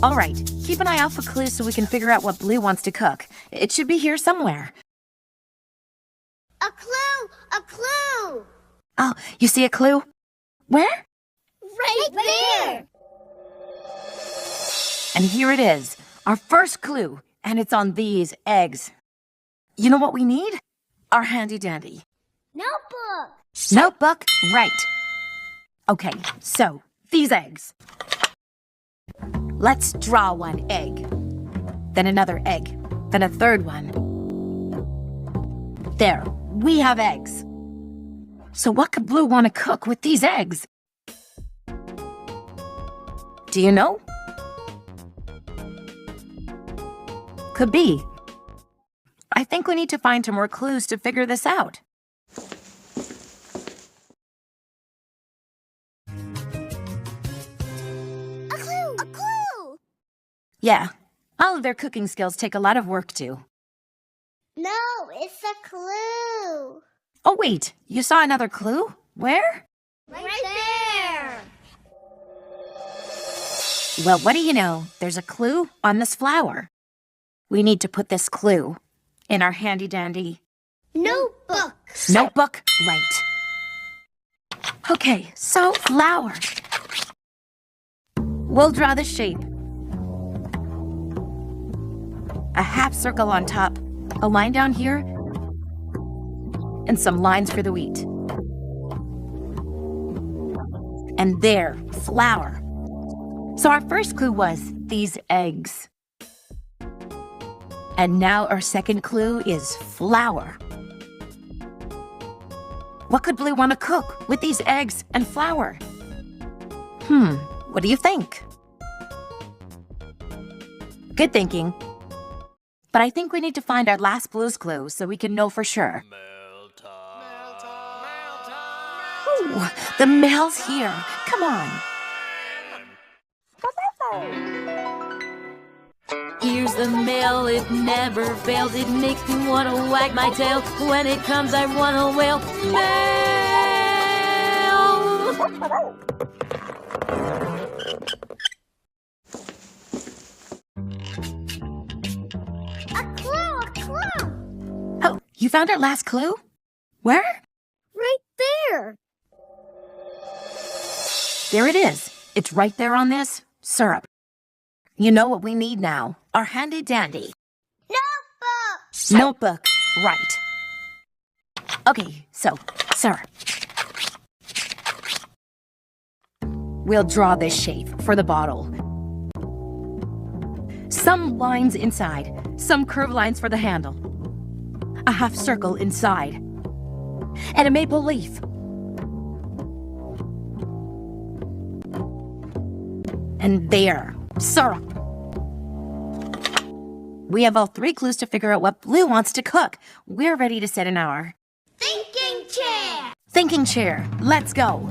All right, keep an eye out for clues so we can figure out what Blue wants to cook. It should be here somewhere. A clue! A clue! Oh, you see a clue? Where? Right there! And here it is, our first clue, and it's on these eggs. You know what we need? Our handy-dandy Notebook! notebook, right. Okay, so, these eggs. Let's draw one egg, then another egg, then a third one. There, we have eggs. So what could Blue want to cook with these eggs? Do you know? Could be. I think we need to find some more clues to figure this out. A clue! A clue! Yeah, all of their cooking skills take a lot of work too. No, it's a clue. Oh wait, you saw another clue? Where? Right there! Well, what do you know? There's a clue on this flower. We need to put this clue in our handy-dandy Notebook! notebook, right. Okay, so flower. We'll draw the shape. A half circle on top, a line down here, and some lines for the wheat. And there, flour. So our first clue was these eggs. And now our second clue is flour. What could Blue want to cook with these eggs and flour? What do you think? Good thinking. But I think we need to find our last Blue's clue so we can know for sure. Ooh, the mail's here. Come on. Here's the mail, it never fails. It makes me want to wag my tail. When it comes, I want to wail. Mail! A clue! A clue! Oh, you found our last clue? Where? Right there! There it is. It's right there on this syrup. You know what we need now. Our handy-dandy Notebook! notebook, right. Okay, so, syrup. We'll draw this shape for the bottle. Some lines inside, some curved lines for the handle. A half circle inside. And a maple leaf. And there, syrup. We have all three clues to figure out what Blue wants to cook. We're ready to set an hour. Thinking chair! Thinking chair, let's go.